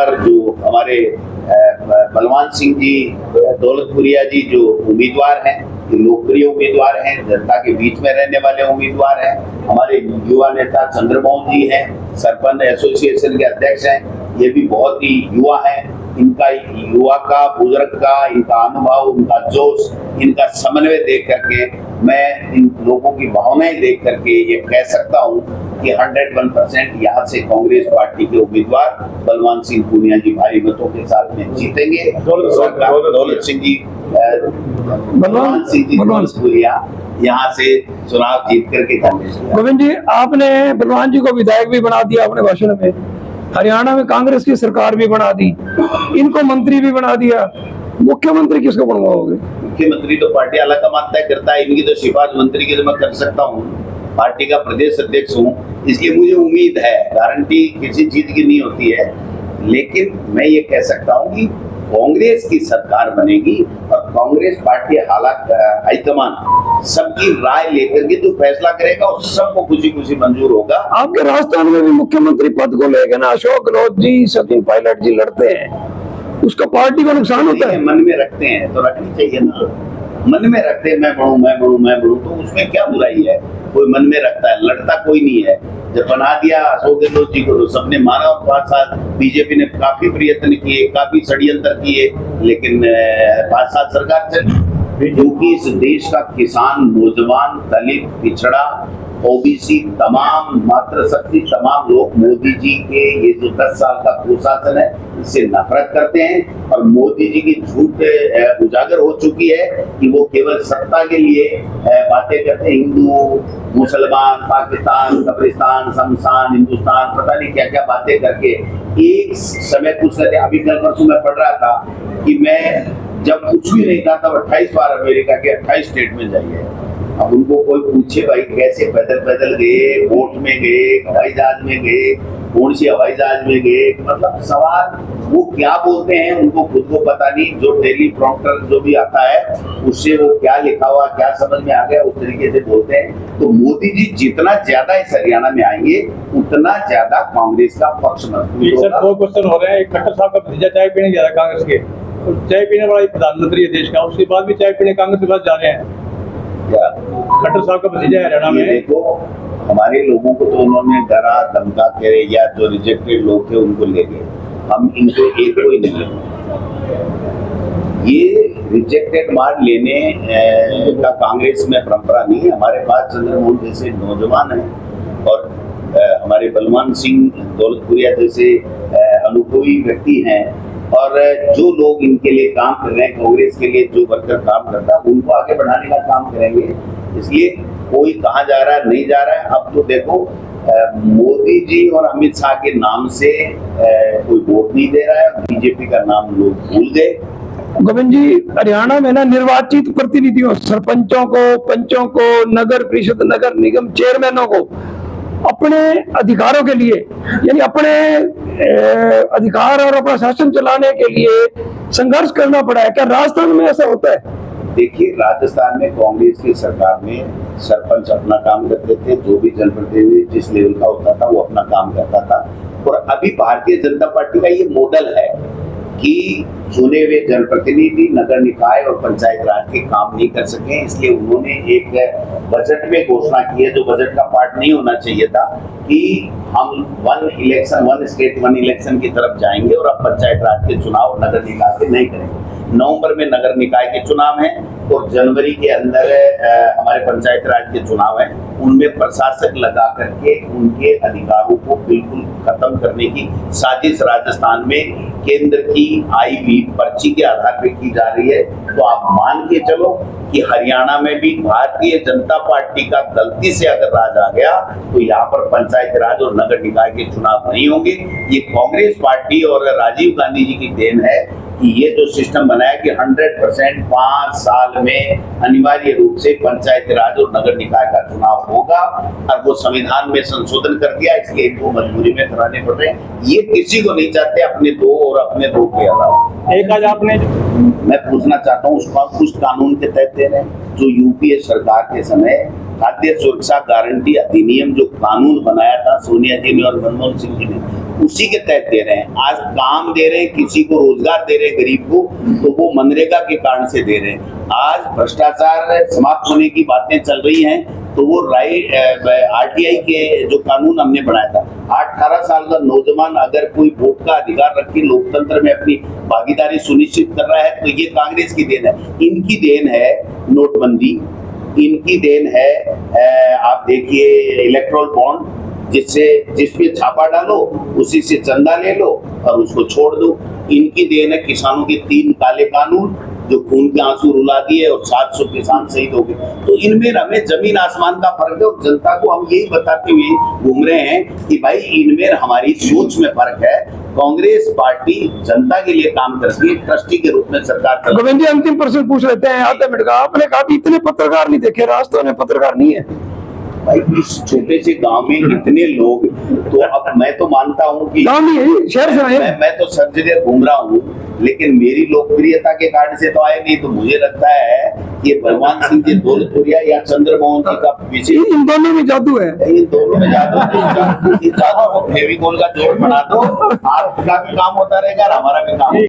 पर जो हमारे बलवान सिंह जी दौलतपुरिया जी जो उम्मीदवार हैं, लोकप्रिय उम्मीदवार हैं, जनता के बीच में रहने वाले उम्मीदवार हैं। हमारे युवा नेता चंद्रमोहन जी हैं, सरपंच एसोसिएशन के अध्यक्ष हैं, ये भी बहुत ही युवा हैं। इनका युवा का, बुजुर्ग का, इनका अनुभव, इनका जोश, इनका समन्वय देख करके मैं इन लोगों की भावनाएं देख करके ये कह सकता हूँ कि 101% यहाँ से कांग्रेस पार्टी के उम्मीदवार बलवान सिंह पूनिया जी भारी मतों के साथ में जीतेंगे। दौलत सिंह जी बलवान सिंह जी पूनिया यहाँ से चुनाव जीत करके जाएंगे। गोविंद जी, आपने बलवान जी को विधायक भी बना दिया अपने भाषण में, हरियाणा में कांग्रेस की सरकार भी बना दी, इनको मंत्री भी बना दिया, मुख्यमंत्री किसको बनवाओगे? मुख्यमंत्री तो पार्टी अलग कमान तय करता है, इनकी तो सिफारिश मंत्री की तो मैं कर सकता हूँ, पार्टी का प्रदेश अध्यक्ष हूँ, इसलिए मुझे उम्मीद है, गारंटी किसी चीज की नहीं होती है, लेकिन मैं ये कह सकता हूँ कि कांग्रेस की सरकार बनेगी और कांग्रेस पार्टी हाईकमान सबकी राय लेकर के जो फैसला करेगा उस सबको खुशी खुशी मंजूर होगा। आपके राजस्थान में भी मुख्यमंत्री पद को लेकर ना अशोक गहलोत जी, सचिन पायलट जी लड़ते हैं, उसका पार्टी को नुकसान होता है। मन में रखते हैं तो रखनी चाहिए ना, मन में रखते हैं मैं बढ़ूं तो उसमें क्या बुराई है? कोई मन में रखता है, लड़ता कोई नहीं है। जब बना दिया अशोक गहलोत जी को तो सबने मारा और 5 साल बीजेपी ने काफी प्रयत्न किए, काफी षड्यंत्र किए, लेकिन 5 साल सरकार चली, क्योंकि इस देश का किसान, नौजवान, दलित, पिछड़ा, ओबीसी, तमाम मातृशक्ति तमाम लोग मोदी जी के ये जो 10 साल का कुशासन है इससे नफरत करते हैं और मोदी जी की झूठ उजागर हो चुकी है कि वो केवल सत्ता के लिए बातें करते हैं। हिंदू, मुसलमान, पाकिस्तान, कब्रिस्तान, शमशान, हिंदुस्तान, पता नहीं क्या क्या बातें करके एक समय कुछ कहते। अभी कल परसों में पढ़ रहा था कि मैं जब कुछ भी नहीं था तब 28 बार अमेरिका के 28 स्टेट में जाइए। अब उनको कोई पूछे भाई कैसे पैदल गए, बोट में गए, हवाई जहाज में गए, कौन सी हवाई जहाज में गए, मतलब सवाल वो क्या बोलते हैं उनको खुद को पता नहीं। जो टेली प्रॉम्प्टर जो भी आता है उससे वो क्या लिखा हुआ क्या समझ में आ गया उस तरीके से बोलते हैं। तो मोदी जी जितना ज्यादा इस हरियाणा में आएंगे उतना ज्यादा कांग्रेस का पक्ष मजबूत होगा। 2 क्वेश्चन हो रहे हैं। खट्टर साहब का भतीजा चाय पीने जा रहा है कांग्रेस के, तो चाय पीने वाला प्रधानमंत्री है देश का, उसके बाद भी चाय पीने कांग्रेस के पास जा रहे हैं। खट्टर साहब का भतीजा हरियाणा में। देखो हमारे लोगों को तो उन्होंने डरा धमका के या जो रिजेक्टेड लोग थे उनको ले गए, हम इनको एक को ही नहीं लेंगे। ये रिजेक्टेड मार लेने का कांग्रेस में परंपरा नहीं है। हमारे पास चंद्रमोहन जैसे नौजवान हैं और हमारे बलवान सिंह दौलतपुरिया जैसे अनुभवी व्यक्ति हैं और जो लोग इनके लिए काम कर रहे हैं, कांग्रेस के लिए जो वर्कर काम करता है उनको आगे बढ़ाने का काम करेंगे। इसलिए कोई कहाँ जा रहा है नहीं जा रहा है। अब तो देखो मोदी जी और अमित शाह के नाम से कोई वोट नहीं दे रहा है, बीजेपी का नाम लोग भूल गए। गोविंद जी, हरियाणा में ना निर्वाचित प्रतिनिधियों, सरपंचों को, पंचों को, नगर परिषद, नगर निगम चेयरमैनों को अपने अधिकारों के लिए, यानी अपने अधिकार और अपना शासन चलाने के लिए संघर्ष करना पड़ा है। क्या राजस्थान में ऐसा होता है? देखिए राजस्थान में कांग्रेस की सरकार में सरपंच अपना काम करते थे, जो भी जनप्रतिनिधि जिस लेवल का होता था वो अपना काम करता था। और अभी भारतीय जनता पार्टी का ये मॉडल है कि चुने हुए जनप्रतिनिधि नगर निकाय और पंचायत राज के काम नहीं कर सके, इसलिए उन्होंने एक बजट में घोषणा की है जो बजट का पार्ट नहीं होना चाहिए था कि हम 1 स्टेट 1 इलेक्शन की तरफ जाएंगे और अब पंचायत राज के चुनाव नगर निकाय के नहीं करेंगे। नवंबर में नगर निकाय के चुनाव हैं और जनवरी के अंदर हमारे पंचायत राज के चुनाव हैं। उनमें प्रशासक लगा करके उनके अधिकारों को बिल्कुल खत्म करने की साजिश राजस्थान में केंद्र की आई हुई पर्ची के आधार पर की जा रही है। तो आप मान के चलो कि हरियाणा में भी भारतीय जनता पार्टी का गलती से अगर राज आ गया तो यहाँ पर पंचायत राज और नगर निकाय के चुनाव नहीं होंगे। ये कांग्रेस पार्टी और राजीव गांधी जी की देन है कि ये जो सिस्टम बनाया कि 100% 5 साल में अनिवार्य रूप से पंचायत राज और नगर निकाय का चुनाव होगा और वो संविधान में संशोधन कर दिया, इसलिए इनको मजबूरी में कराने पड़ रहे हैं। ये किसी को नहीं चाहते अपने दो और अपने दो के अलावा। एक आज आपने मैं पूछना चाहता हूँ उस कानून के तहत दे रहे हैं जो यूपीए सरकार के समय खाद्य सुरक्षा गारंटी अधिनियम जो कानून बनाया था सोनिया जी ने और मनमोहन सिंह जी ने, उसी के तहत दे रहे हैं। आज काम दे रहे हैं, किसी को रोजगार दे रहे हैं गरीब को, तो वो मनरेगा के कारण से दे रहे हैं। आज भ्रष्टाचार समाप्त होने की बातें चल रही हैं, तो वो आरटीआई के जो कानून हमने बनाया था, 18 साल का नौजवान अगर कोई वोट का अधिकार रख के लोकतंत्र में अपनी भागीदारी सुनिश्चित कर रहा है, तो ये कांग्रेस की देन है। इनकी देन है नोटबंदी, इनकी देन है आप देखिए इलेक्ट्रोल बॉन्ड, जिसमें छापा डालो, उसी से चंदा ले लो और उसको छोड़ दो। इनकी देन है किसानों के 3 काले कानून जो खून के आंसू रुला दिए और 700 किसान शहीद हो गए। तो इनमें हमें जमीन आसमान का फर्क है और जनता को हम यही बताते हुए घूम रहे हैं कि भाई इनमें हमारी सोच में फर्क है। कांग्रेस पार्टी जनता के लिए काम करती है, ट्रस्टी के रूप में सरकार चलाती है। गोविंद जी, अंतिम प्रश्न पूछ लेते हैं आधे मिनट का। आपने कहा कि इतने पत्रकार नहीं देखे, राजस्थान में पत्रकार नहीं है। भाई इस छोटे से गांव में इतने लोग, तो अब मैं तो मानता हूं कि गाँव नहीं है, शहर से आए। मैं तो सब जगह घूम रहा हूँ, लेकिन मेरी लोकप्रियता के कारण से तो आए नहीं। तो मुझे लगता है कि भगवान सिंह जी दौलतपुरिया या चंद्रमोहन जी का विशेष, इन दोनों में जादू है। इन दोनों में जादू को फेविकोल का जोड़ बना दो, आपका भी काम होता रहेगा और हमारा भी काम।